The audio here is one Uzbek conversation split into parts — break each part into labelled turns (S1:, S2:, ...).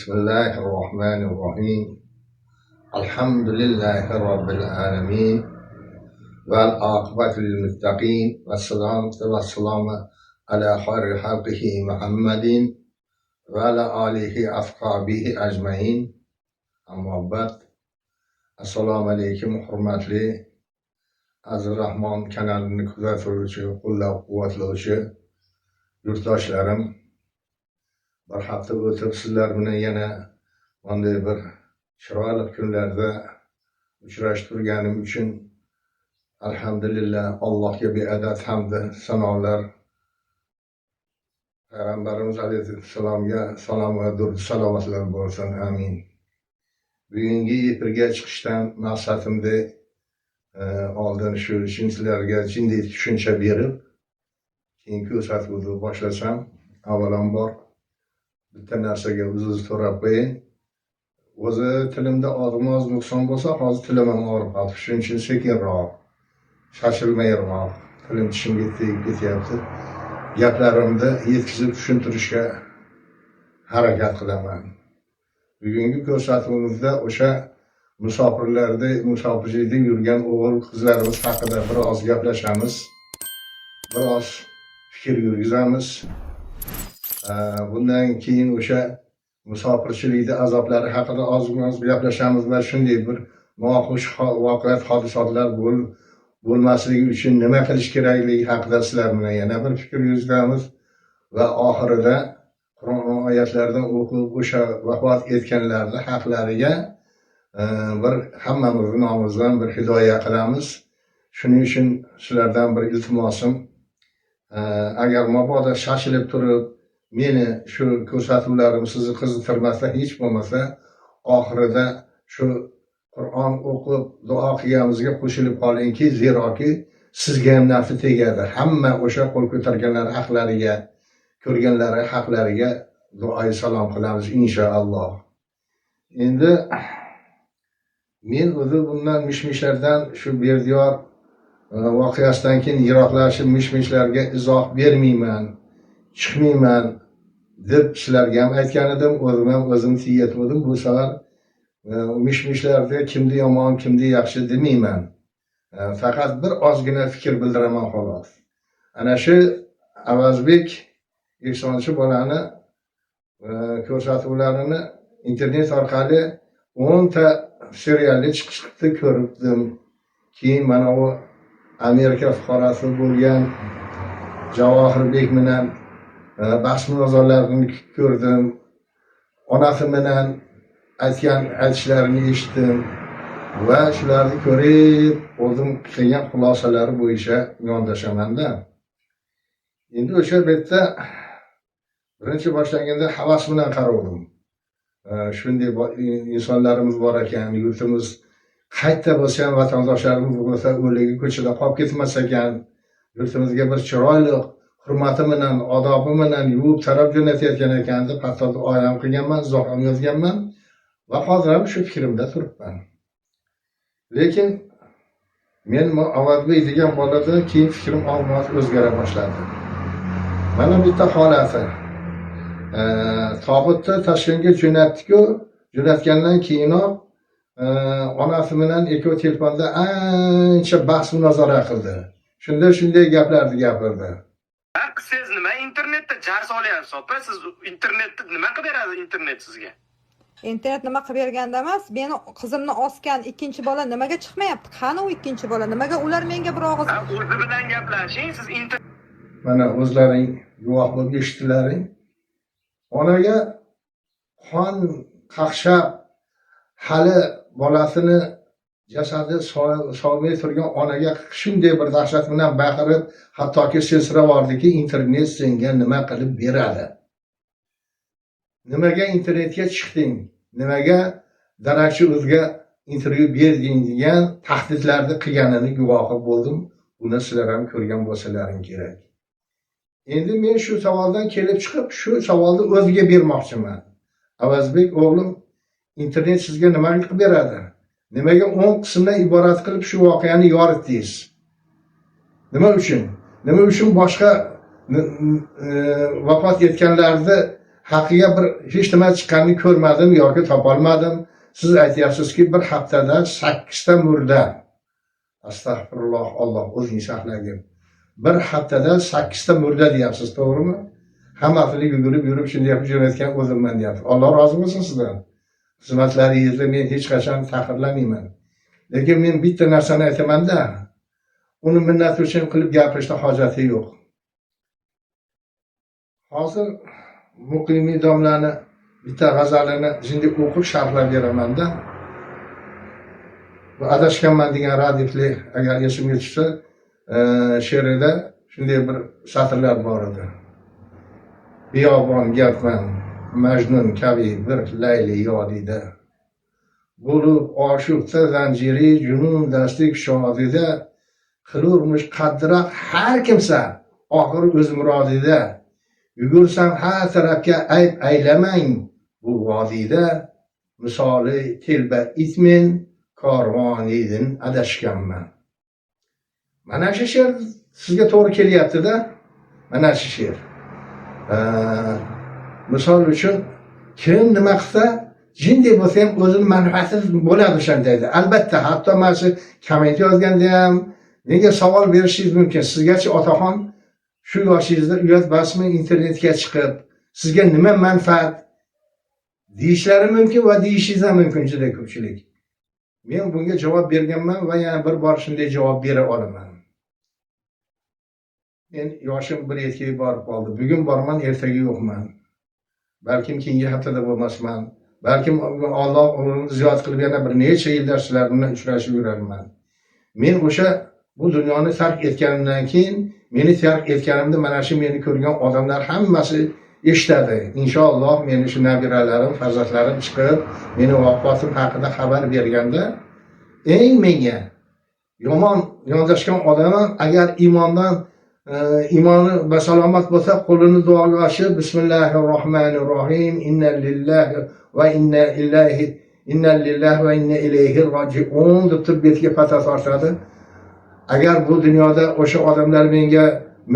S1: Bismillahirrahmanirrahim. Elhamdülillahi Rabbil alemin. Vel akıbetü lil muttaqin. Vesselamu ala hayri halqihi Muhammedin ve ala alihi ashabihi ecmain. Amma ba'd. Assalomu alaykum hurmatli Aziz Rahmon kanalini kuzatuvchi, qo'llab-quvvatlovchi yurtdoshlarim. Bir hafta o'tib sizlar bilan yana bunday bir chiroyli kunlarda uchrashib turganim uchun alhamdulillah Allohga beadad hamd sanolar, Payg'ambarimiz alayhissalomga salom va durud salovatlar bo'lsin. Amin. Bugungi efirga chiqishdan maqsadimda oldin shu uchun sizlarga jinday tushuncha berib, keyin ko'rsatuvni boshlasam, avvalambor bitta narsaga uzr so'rab qo'ying. O'zi tilimda ozmoz nuqson bo'lsa, hozir tilim ham og'rib qoldi. Shuning uchun sekinroq, shoshilmayroq, tilim tishimga tegib ketyapti. Gaplarimni yetkazib tushuntirishga harakat qilaman. Bugungi ko'rsatuvimizda o'sha musofirchilikda yurgan o'g'il qizlarimiz haqida biroz gaplashamiz, biroz fikr yurgizamiz. Bundan keyin o'sha musofirchilikda azoblari haqida oz gaplashamiz va shunday bir noxush voqeat, hodisotlar bo'lmasligi uchun nima qilish kerakligi haqida sizlar bilan yana bir fikr yuritamiz va oxirida Qur'on oyatlaridan o'qib o'sha vafot etganlarning haqlariga bir hammamiz nomimizdan bir hidoya qilamiz. Shuning uchun sizlardan bir iltimosim, agar mabodo shoshilib turib meni shu ko'rsatuvlarim sizni qiziqtirmasa, hech bo'lmasa oxirida shu Qur'on o'qib duo qilganimizga qo'shilib qolingki, zeroki sizga ham nafi tegadi. Hamma o'sha qo'l ko'targanlar haqlariga, ko'rganlari haqlariga duoyi salom qilamiz inshaalloh. Endi men o'zi bundan mishmishlardan, shu Berdiyor voqeasidan keyin yiroqlashib mishmishlarga izoh bermayman, chiqmayman deb sizlarga ham aytgan edim, o'zim tiyatmadim. Bu safar mishmishlarda kimni yomon, kimni yaxshi demayman. Faqat bir ozgina fikr bildiraman xolos. Ana shu Avazbek Ehsonchi bolani ko'rsatuvlarini internet orqali 10 ta serialni chiqishni ko'rdim. Keyin mana u Amerika fuqarosi bo'lgan Javohirbek bilan bahs munozaralarni ko'rdim. Onasi bilan aytishlarini eshitdim va shularni ko'rib, o'zim qilgan xulosalari bo'yicha yondashamanda. Endi o'sha betda birinchi boshlanganda havas bilan qaradim. Shunday insonlarimiz bor ekan, yurtimiz qayta bo'lsa ham vatandoshlarimiz bo'lsa o'ligi ko'chada qolib ketmas ekan, yurtimizga bir chiroyli hurmati bilan, odobi bilan yuvib tarab jo'natayotgan ekan deb hatto duo ham qilganman, izoh ham yozganman va hozir ham shu fikrimda turibman. Lekin men Avazbek degan bolada keyin fikrim olmos o'zgara boshladi. Mana bitta holati. Tobutni Toshkentga jo'natdi-ku, jo'natgandan keyinoq onasi bilan ikkovi telefonda ancha bahs munozara qildi. Shunday gaplarni gapirdi.
S2: Siz nima internetda jar solyapsiz, opa? Siz internetda nima qilib beradi internet sizga?
S3: Internet nima qilib berganda emas, meni qizimni osgan ikkinchi bola nimaga chiqmayapti? Qani u ikkinchi bola? Nimaga ular menga bir og'iz
S2: o'zi bilan gaplashing, siz
S1: mana o'zlaring guvoh bo'lib eshitdilaring. Onaga qon qaqshab hali bolasini jasadi solmay turgan onaga shunday bir dahshat bilan baqirib, hattoki sensirabordiki, internet senga nima qilib beradi? Nimaga internetga chiqding? Nimaga darakchi o'zga intervyu berding degan tahdidlarni qilganini guvohi bo'ldim. Buni sizlar ham ko'rgan bo'lsalaring kerak. Endi men shu savoldan kelib chiqib, shu savolni o'ziga bermoqchiman. Avazbek o'g'lim, internet sizga nima qilib beradi? Nimaga 10 qismdan iborat qilib shu voqeani yoritdingiz? Nima uchun boshqa vafot etganlarni haqiga bir hech nima chiqqanini ko'rmadim yoki topolmadim. Siz aytyapsizki, bir haftada 8 ta murda. Astag'firulloh, Alloh o'zini saqlagin. Bir haftada 8 ta murda deyapsiz, to'g'rimi? Hammasini yugurib yurib shunday qilib jo'natgan o'zimman deyapsiz. Alloh rozi bo'lsin sizdan. Xizmatlaringizni men hech qachon tahqirlamayman. Lekin men bitta narsani aytaman-da, uni minnat uchun qilib gapirishda hojati yo'q. Hozir Muqimiy domlani bitta g'azalini shunday o'qib sharhlab beraman-da. Bu adashganman degan radifli agar esimga tushsa, she'rida shunday bir satrlar bor edi. Biyobon gapman, Majnun kabi bir layli yodida. Bo'lib oshiqsa zanjiri junun dastik shodida. Qilurmish qaddiroq har kimsa oxir o'z murodida. Yugursam har tarafga ayb aylamang bu vodiyda. Misoli telba itmen korvonidin adashganman. Mana shu she'r sizga to'g'ri kelyapti-da. Mana shu she'r. Misol uchun kim nima qilsa jinday bo'lsa ham o'zini manfaati bo'ladi o'shandayda. Albatta, hatto mana shu komment yozganda ham menga savol berishingiz mumkin. Sizgachi otaxon shu yoshingizda uyat basmi internetga chiqib, sizga nima manfaat deyishlari mumkin va deyishingiz ham mumkin juda ko'pchilik. Men bunga javob berganman va yana bir bor shunday javob bera olaman. Men yoshim bir yetkiga borib qoldi. Bugun borman, ertaga yo'qman. Balkim keyingi haftada bo'lmasman. Balkim Alloh umrimni ziyodat qilib yana bir necha yillar sizlar bilan uchrashib yurarman. Men o'sha bu dunyoni tark etganimdan keyin, meni tark etganimda mana shu meni ko'rgan odamlar hammasi eshitadi. Inshaalloh meni shu nabiralarim, farzandlarim chiqib, meni vafotim haqida xabar berganda, eng menga yomon yondashgan odamim agar imoni basalomat bo'lsa, qo'lini duoga ochib, Bismillahirrohmanirrohim, inna lillahi va inna ilayhi roji'un deb turib betiga patas tortadi. Agar bu dunyoda o'sha odamlar menga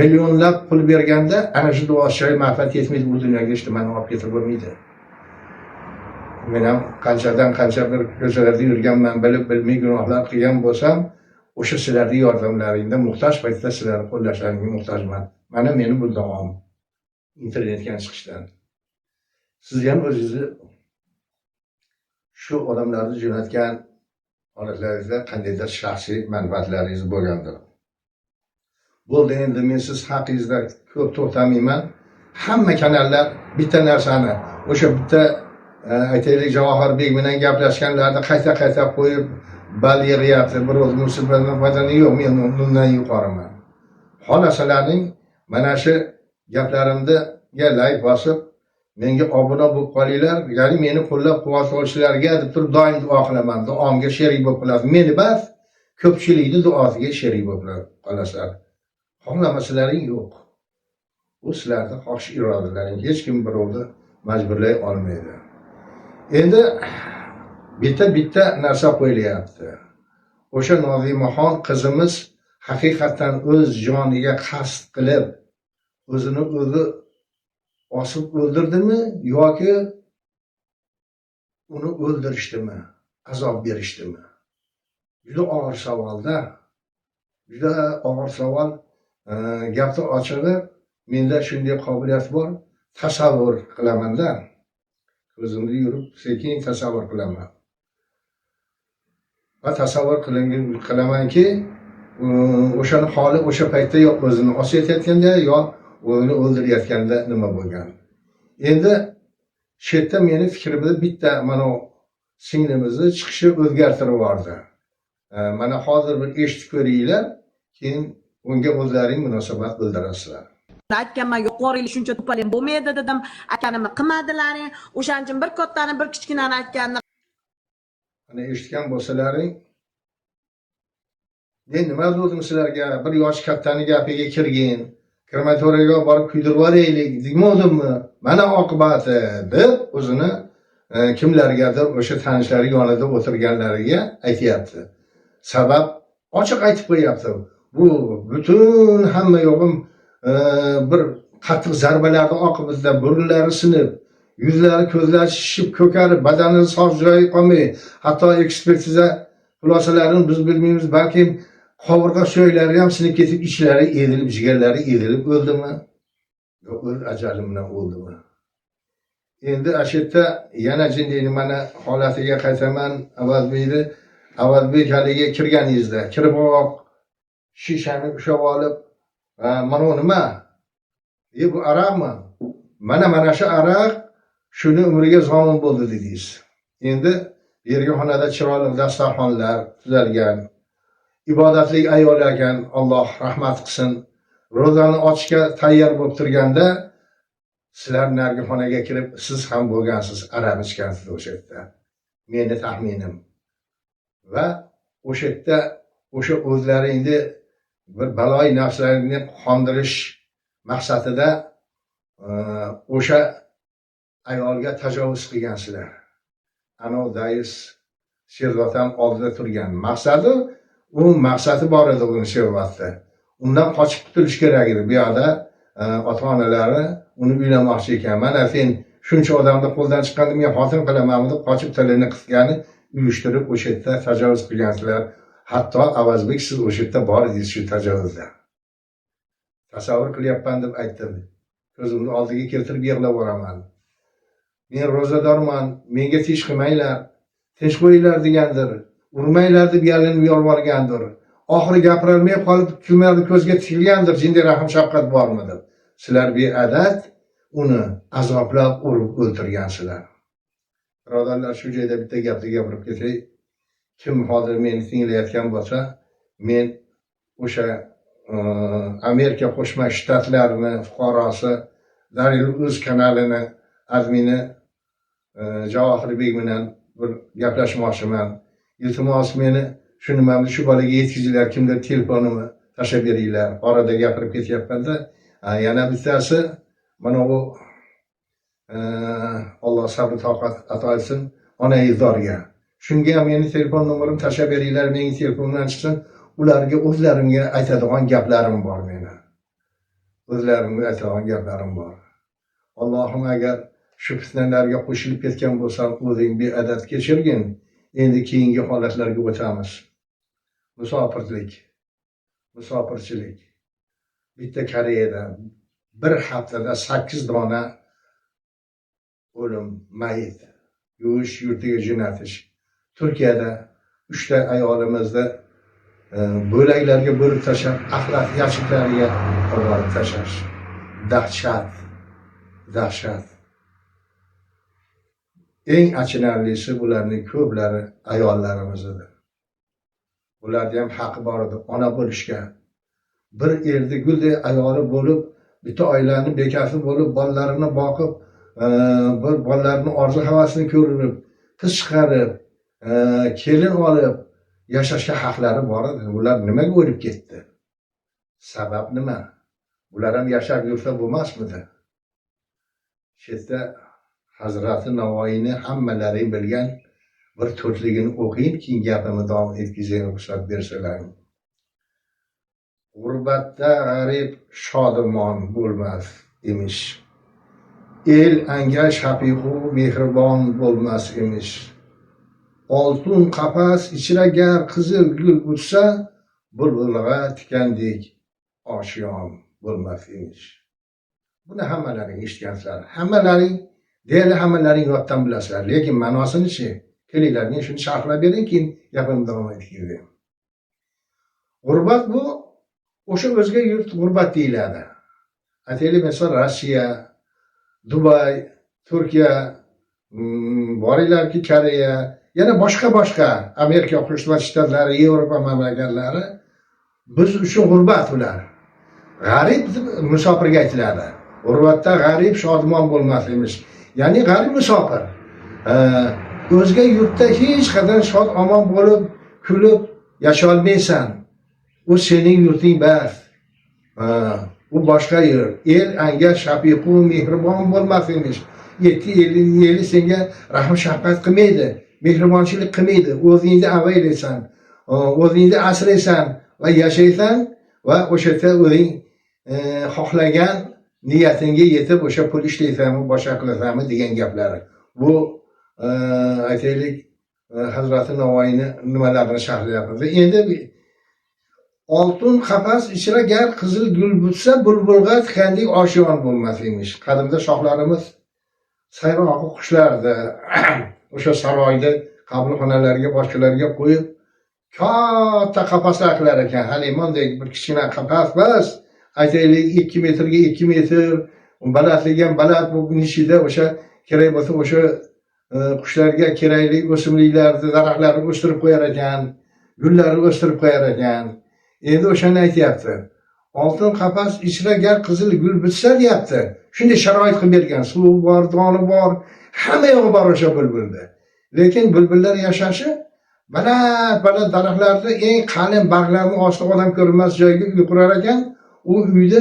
S1: millionlab pul berganda, ana shu duoga manfaat yetmaydi, bu dunyoga hech nimani olib ketib bo'lmaydi. Men ham qanchadan qancha bir ko'chalarda yurganman, bilib bilmay gunohlar qilgan bo'lsam, o'sha sizlarning yordamlaringda muhtoj paytda sizlarning qo'llashlaringga muhtojman. Mana meni bu duom internetga chiqishdan. Siz ham o'zingizni shu odamlarni jo'natgan holatlaringizda qandaydir shaxsiy manfaatlaringiz bo'lgandir. Bo'ldi, endi men siz haqingizda ko'p to'xtamayman. Hamma kanallar bitta narsani, o'sha bitta aytaylik Javohirbek bilan gaplashganlarni qayta qo'yib bal yig'yapti. Biroz musibatdan foydani yo'q, men undan yuqoriman. Xolasalarning mana shu gaplarimga like bosib, menga obuna bo'lib qolinglar, ya'ni meni qo'llab-quvvatlovchilarga deb turib doim duo qilaman. Duomga sherik bo'lib qolasiz. Meni bas ko'pchilikning duosiga sherik bo'lib qolasizlar. Xohlamasalaring yo'q. Bu sizlarning xohish irodalaring, hech kim birovni majburlay olmaydi. Endi bitta narsa qo'yilyapti. O'sha Nozimaxon qizimiz haqiqatan o'z joniga qasd qilib, o'zini o'zi osib o'ldirdimi yoki uni o'ldirishdimi, azob berishdimi? Juda og'ir savolda. Juda og'ir savol. Gapni ochig'i, menda shunday qobiliyat bor, tasavvur qilaman-da. O'zimda yurib, sekin tasavvur qilaman. Va tasavvur qilamanki, o'shani holi o'sha paytda yo o'zini osayotganda yo o'zini o'ldirayotganda nima bo'lgan. Endi shu yerda meni fikrimda bitta mana singlimizni chiqishi o'zgartirib yubordi. Mana hozir bir eshitib ko'ringlar, keyin unga o'zlaring munosabat bildirasizlar.
S4: Aytganman, yuqoringlar shuncha to'palang bo'lmaydi dedim. Akanimni qilmadilaring. O'shaning bir kattani bir kichkinani aytganini.
S1: Mana eshitgan bo'lsalaring, men nima bo'ldim sizlarga? Bir yosh kattani gapiga kirgin, krematoriyaga borib kuydirib yuboraylik demadimmi? Mana oqibati deb o'zini kimlargadir o'sha tanishlari yonida o'tirganlariga aytayapti. Sabab ochiq aytib qo'yapti. Bu butun hamma yo'g'im bir qattiq zarbalarni oqibatida burunlari sinib, yuzlari ko'zlari shishib ko'karib, badani sof joyi qolmay, hatto ekspertiza xulosalarini biz bilmaymiz, balki qovurg'a suyaklari ham sinib ketib, ichlari ezilib, jigarlari ezilib o'ldimi? Yo'q, o'z ajali bilan o'ldimi? Endi shu yerda yana jindiyni mana holatiga qaytaman. Avazbek haliga kirganingizda, kiriboq shishani ushlab olib, mana u nima? Bu aroqmi? Mana shu aroq shuni umriga zomin bo'ldi dedingiz. Endi bu yerga xonada chiroyli dasturxonlar tuzalgan, ibodatli ayollar ekan, Alloh rahmat qilsin. Ro'zani ochishga tayyor bo'lib turganda sizlar narigi xonaga kirib, siz ham bo'lgansiz, aroq ichgansiz o'sha yerda. Meni taxminim. Va o'sha yerda o'sha o'zlaringni bir baloyi nafslaringni qondirish maqsadida o'sha ayolga tajovuz qilgansizlar. Ana dayis Sherzod ham oldida turgan. Maqsadi bor edi uning Sherzodda. Undan qochib qutulish kerak edi. Bu yoqda ota-onalari uni uylanmoqchi ekan. Mana sen shuncha odamni qo'ldan chiqqanda men xotin qilaman deb qochib tilini qisgani uyushtirib o'sha yerda tajovuz qilgansizlar. Hatto Avazbek siz o'sha yerda bor edingiz shu tajovuzda. Tasavvur qilyapman deb aytdim. Ko'zimni oldiga keltirib yig'lab boraman. Men ro'zadorman, menga tinch qilmanglar, tinch qo'yinglar degandir. Urmanglar deb yalinib yolvorgandir. Oxiri gapirolmay qolib, kunlarni ko'zga tikilgandir. Jinday rahim shafqat bormi deb. Sizlar beadad uni azoblab urib o'ldirgansizlar. Birodarlar, shu joyda bitta gapni gapirib ketay. Kim hozir meni tinglayotgan bo'lsa, men o'sha Amerika Qo'shma Shtatlarining fuqarosi Daryo.uz kanalini admini Javohirbek bilan bir gaplashmoqchiman. Iltimos meni shu nimani shu bolaga yetkazinglar, kimdir telefonimni tashlab beringlar. Orada gapirib ketyapmanda, yana bittasi mana bu Alloh sabr toqat ato etsin, ona izdorga. Shunga ham meni telefon nomerimni tashlab beringlar, mening telefonimdan chiqsin. Ularga o'zlarimga aytadigan gaplarim bor meni. O'zlarimga aytadigan gaplarim bor. Allohim agar shu fitnalarga qo'shilib ketgan bo'lsam, o'zing beadad kechirgin. Endi keyingi holatlarga o'tamiz. Musofirchilik. Bitta Koreyada bir haftada 8 dona o'lim, mayit, yuvish yurtiga jo'natish. Turkiyada 3 ta ayolimizni bo'laklarga bo'lib tashlab, axlat yachiklariga olib tashlash. Dahshat. Eng achinarlisi bularning ko'plari ayollarimizdir. Ularda ham haqqi bor edi ona bo'lishga. Bir erdi gulday ayoli bo'lib, bitta oilaning bekasi bo'lib, bolalarini boqib, bir bolalarini orzu havasini ko'rib, qiz chiqarib, kelin olib yashashga haqlari bor edi. Ular nimaga o'lib ketdi? Sabab nima? Ular ham yashab yursa bo'lmasmidi? Shu yerda Hazrati Navoiyni hammalaring bilgan bir to'rtligini o'qiyib, keyin gapimni davom etkazishga ruxsat bersalar. G'urbatda g'arib shodimon bo'lmas emish. El anga shafiqu mehribon bo'lmas emish. Oltin qafas ichra gar qizil gul o'tsa, bulbulga tikandek oshiyon bo'lmas emish. Buni hammalaring eshitgansizlar. Hammalaring yoddan bilasizlar. Lekin ma'nosini-chi? Kelinglar, men shuni sharhlab bering, keyin gapimni davom ettiray. G'urbat bu o'sha o'zga yurt g'urbat deyiladi. Aytaylik, masalan, Rossiya, Dubay, Turkiya, boringlarki Koreya, yana boshqa Amerika Qo'shma Shtatlari, Yevropa mamlakatlari biz uchun g'urbat ular. G'arib deb musofirga aytiladi. G'urbatda g'arib shodmon bo'lmas emish. Ya'ni g'arib musofir. O'zga yurtda hech qanday shod omon bo'lib, kulib yashay olmaysan. U sening yurting bas. U boshqa yurt. El anga shafiqu mehribon bo'lmas emish. Eli senga rahm shafqat qilmaydi, mehribonchilik qilmaydi. O'zingni avaylaysan, o'zingni asraysan va yashaysan va o'sha yerda o'zing xohlagan niyatingga yetib o'sha pul ishlaysanmi boshqa qilasanmi degan gaplari. Bu aytaylik Hazrati Navoiyni nimalarini sharhlayapmiz. Endi oltin qafas ichra gar qizil gul bitsa bulbulga tikandik oshiyon bo'lmasmish. Qadimda shohlarimiz sayrog'i qushlardi. O'sha saroyda qabulxonalarga boshqalarga qo'yib katta qafaslar qilar ekan. Halimondek bir kichkina qafas bas, aytaylik 2 metrga 2 metr, balandligi ham baland bo'lgan ichida o'sha kerak bo'lsa o'sha qushlarga kerakli o'simliklarni, daraxtlarni o'stirib qo'yar ekan, gullarni o'stirib qo'yar ekan. Endi o'shani aytyapti. Oltin qafas ichra gar qizil gul bitsa deyapti. Shunday sharoit qilib bergan. Suv bor, doni bor, hamma yog'i bor o'sha bulbulda. Lekin bulbullar yashashi baland daraxtlarni eng qalin barglarni ostida odam ko'rinmas joyga uy qurar ekan. U uyda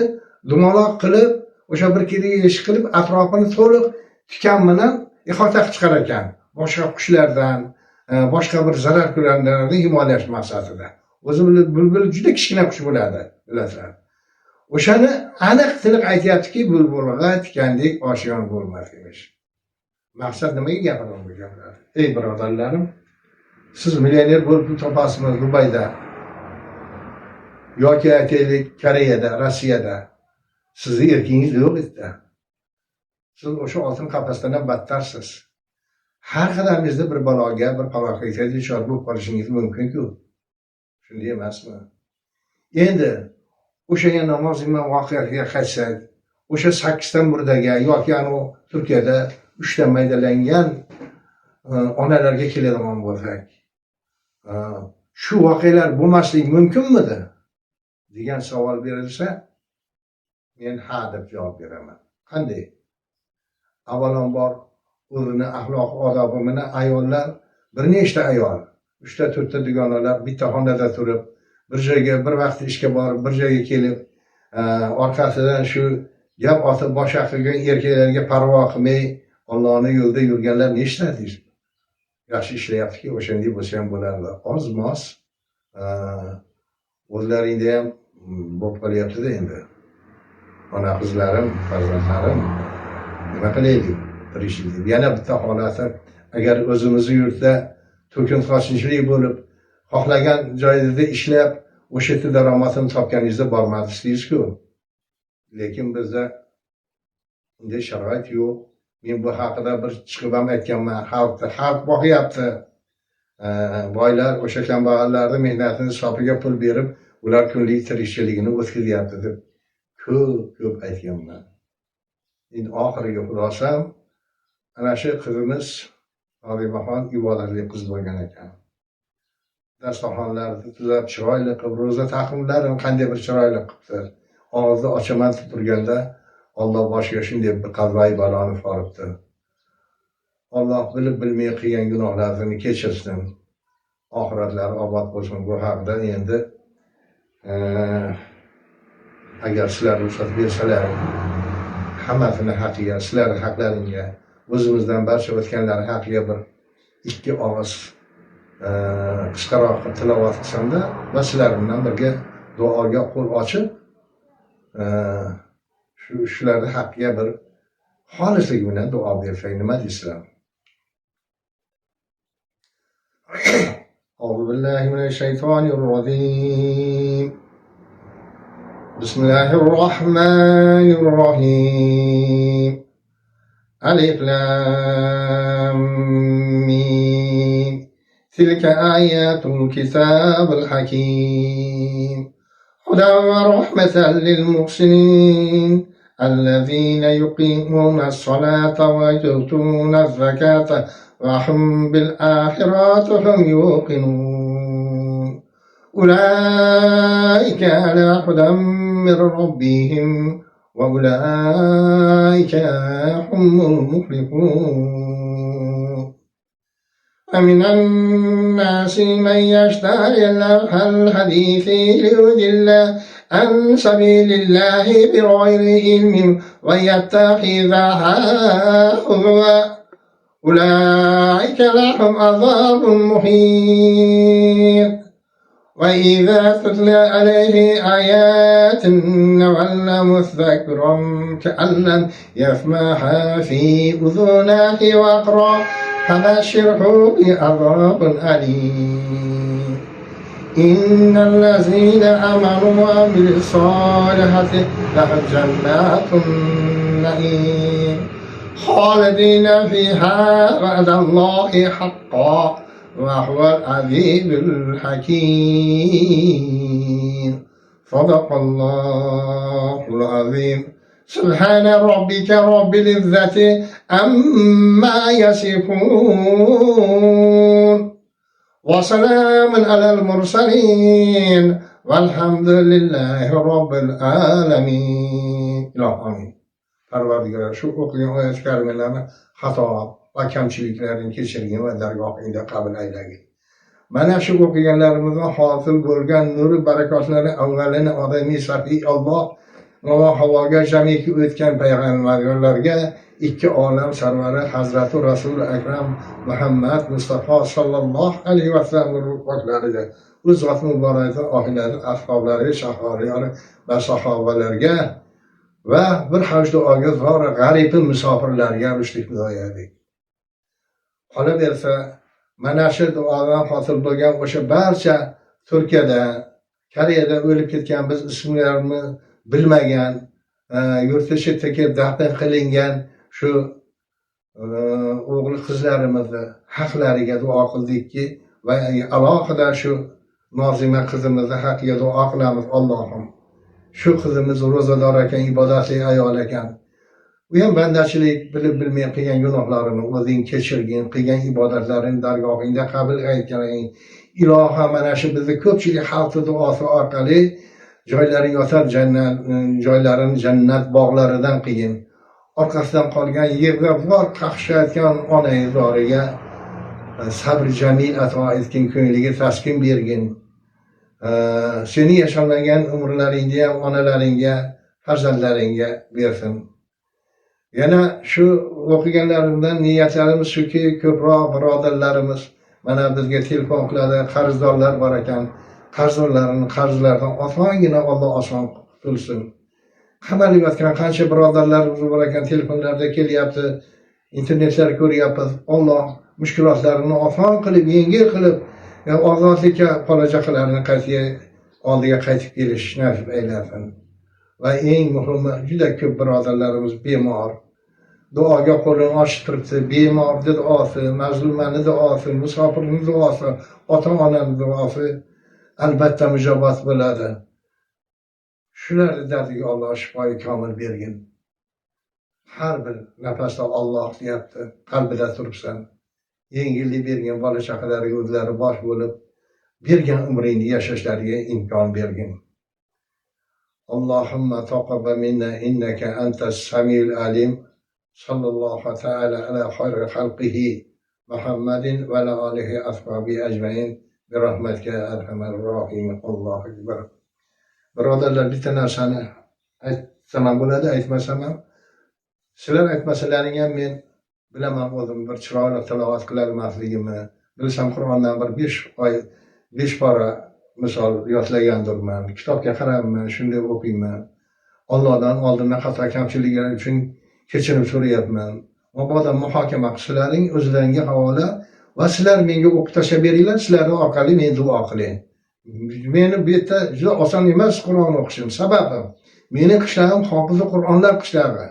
S1: dumaloq qilib, o'sha bir kiriy eshik qilib, atrofini to'liq tikan bilan ihota qilib chiqar ekan. Boshqa qushlardan, boshqa bir zarar ko'rganlardan himoyalash maqsadida. O'zi bulbul juda kichkina qush bo'ladi, bilasizlar. O'shani aniq tiliq aytyaptiki, bulbulga tikandek oshiyon bo'lmasmish. Maqsad nimaga gapirgan bu gaplar? Ey birodarlarim, siz millioner bo'lib topasizmi Dubayda yoki aytaylik Koreyada, Rossiyada. Sizni erkingiz yo'q edi. Siz o'sha oltin qafasdan ham battarsiz. Har qadamingizda bir baloga, bir falokatga duchor bo'lib qolishingiz mumkin-ku. Shunday emasmi? Endi o'sha namoz imom voqeaga qaytsak, o'sha 8 ta murdaga yoki Turkiyada 3 ta maydalangan onalarga keladigan bo'lsak, shu voqealar bo'lmasligi mumkinmidi degan savol berilsa, men ha deb javob beraman. Qanday? Avvalambor o'zini axloq odobi bilan ayollar, bir nechta ayol, 3 ta 4 ta dugonalar bitta xonada turib, bir joyga bir vaqt ishga borib, bir joyga kelib, orqasidan shu gap otib boshqa qilgan erkaklarga parvo qilmay Allohning yo'lida yurganlar nechtadir? Yaxshi ishlayaptiki, o'shanday bo'lsa ham bo'lardi. Oz-moz o'zlaringda ham bo'lib qolyapti-da endi. Ona qizlarim, farzandlarim nima qilaylik? Tirishlik. Yana bitta holati, agar o'zimizni yurtda to'kin qoshinchilik bo'lib, xohlagan joyda ishlab, o'sha yerda daromadini topganingizda bormadingiz-ku. Lekin bizda bunday sharoit yo'q. Men bu haqida bir chiqib ham aytganman. Xalq boqyapti. Boylar o'sha kambag'allarning mehnatini hisobiga pul berib, ular kunlik tirikchiligini o'tkazyapti deb ko'p aytganman. Endi oxiriga xulosam, ana shu qizimiz Olimaxon ibodatli qiz bo'lgan ekan. Dasturxonlarni tuzab, chiroyli qilib, ro'za taqvimlarini qanday bir chiroyli qilibdi. Og'zini ochaman turganda Alloh boshiga shunday bir qazoi baloni solibdi. Alloh bilib bilmay qilgan gunohlarini kechirsin. Oxiratlari obod bo'lsin. Bu haqda endi agar sizlar ruxsat bersalar, hammasini haqiga, sizlarning haqlaringga, o'zimizdan barcha o'tganlar haqiga bir 2 og'iz qisqaroq tilovat qilsam-da va sizlar bilan birga duoga qo'l ochib, shularning haqqiga bir xolislik bilan duo bersak nima deysizlar? Auzu billahi minash shaytonir rojim. Bismillahir rohmanir rohim. Alif lam mim. Tilka ayatul kitabil hakim. هدى ورحمة للمحسنين الذين يقيمون الصلاة ويؤتون الزكاة وهم بالآخرة هم يوقنون أولئك على هدى من ربهم وأولئك هم المفلحون ومن الناس من يشتري الحديث ليضل عن سبيل الله بغير علم ويتخذها هزوا أولئك لهم عذاب محيط وإذا تتلى عليه آياتنا ولى مستكبرا كأن لم يسمعها في أذنيه وقرا فبشره بعذاب أليم إن الذين آمنوا وعملوا الصالحات لهم جنات النعيم خالدين فيها وعد الله حقا وهو العزيز الحكيم صدق الله العظيم سبحان ربك رب العزة عما يصفون وسلام على المرسلين والحمد لله رب العالمين. Amin. Parvardigor shu o'qigan oyat karimalarni xato va kamchiliklarni kechirgin va dargohingda qabul aylagin. Mana shu o'qiganlarimizdan hosil bo'lgan nuri barakotlari avvalini odamiy safiy Alloh va havoga jamiki o'tgan payg'ambarlarga ikki olam sarvari Hazrati Rasul Akram Muhammad Mustafa sallallohu alayhi vasallam ruhlariga u zot muboraklar oilasi ashablari shaharlari va sahobalarga va bir hajda og'izlar g'aribi musofirlarga rushdik hidoyatlik. Qolaversa mana shu duodan hosil bo'lgan o'sha barcha Turkiyada, Koreyada o'lib ketgan biz ismlarini bilmagan, yurti chetdagi dafn qilingan shu o'g'il qizlarimizni haqlariga duo qildikki va alohida shu Nozima qizimizni haqqiga duo qilamiz. Allohim shu qizimiz ro'zador ekan, ibodatli ayol ekan. U ham bandachilik bilib bilmay qilgan gunohlarini o'zing kechirgin, qilgan ibodatlarini dargohingda qabul aytganing. Ilohim mana shu bizni ko'pchilik xalqning duosi orqali joylari yotar jannat, joylarini jannat bog'laridan qilgin. Orqasidan qolgan yerda bor qaqshayotgan ona izoriga sabr jamil ato etgin, ko'ngliga taskin bergin. Seni yashalmagan umrlaringga ham onalaringga, farzandlaringga bersin. Yana shu o'qiganlarimdan niyatlarimiz shuki, ko'proq birodarlarimiz mana bizga telefon qiladi, qarzdorlar bor ekan, qarzlardan osongina Alloh oson qutulsin. Qamalayotgan qancha birodarlarimiz bor ekan, telefonlarda kelyapti, internetlar ko'ryapmiz. Alloh mushkulotlarini oson qilib, yengil qilib, ozodlikka qolajaklarini oldiga qaytib kelish nasib aylasin. Va eng muhimi, juda ko'p birodarlarimiz bemor. Duoga qo'lini ochib turibdi. Bemorning duosi, mazlumaning duosi, musofirning duosi, ota-onaning duosi albatta mujobat bo'ladi. Shularni dardiga Alloh shifoyi komil bergin. Har bir nafasda Alloh deyapti, qalbida turibsan. Yengillik bergin, bola chaqalariga o'zlari bosh bo'lib, bergan umringni yashashlariga imkon bergin. Allohumma taqabbal minna innaka antas samiul alim. Sallallahu ta'ala ala khayri xalqihi Muhammadin va ala alihi ashabihi ajmain bi rahmatika arhamar rohim. Allohu akbar. Birodarlar, bitta narsani aytsam ham bo'ladi, aytmasam ham. Sizlar aytmasalaring ham men bilaman, o'zim bir chiroyli tilovat qilolmasligimni. Bilsam Qur'ondan bir 5 pora misol yodlagandirman. Kitobga qarayman, shunday o'qiyman. Allohdan oldindan xato kamchiliklar uchun kechirim so'rayapman. Mabodo muhokama qilsalaring o'zlaringga havola va sizlar menga o'qib tashlab beringlar, sizlarning orqali men duo qiling. Meni bu yerda juda oson emas Qur'on o'qishim. Sababi meni qishlarim hofiz Qur'onlar qishlari.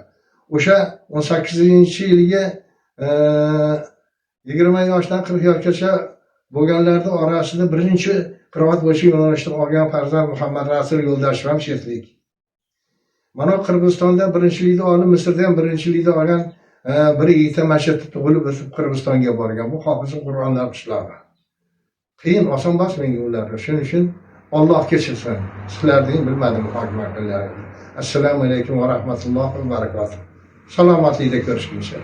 S1: O'sha 18-yilga 20 yoshdan 40 yoshgacha bo'lganlarning orasida birinchi qiroat bo'yicha yo'nalishni olgan farzand Muhammad Rasul Yo'ldoshev ham shetlik. Mana Qirg'izistonda birinchilikni olib, Misrda ham birinchilikni olgan bir yigit masjidda tug'ilib o'sib Qirg'izistonga borgan. Bu hofiz Qur'onlar qishlari. Qiyin, oson emas menga ularni. Shuning uchun Alloh kechirsin. Sizlarning bilmadim muhokama qilaringizni. Assalomu alaykum va rahmatullohi va barakatuh. Salomatlikda ko'rishguncha.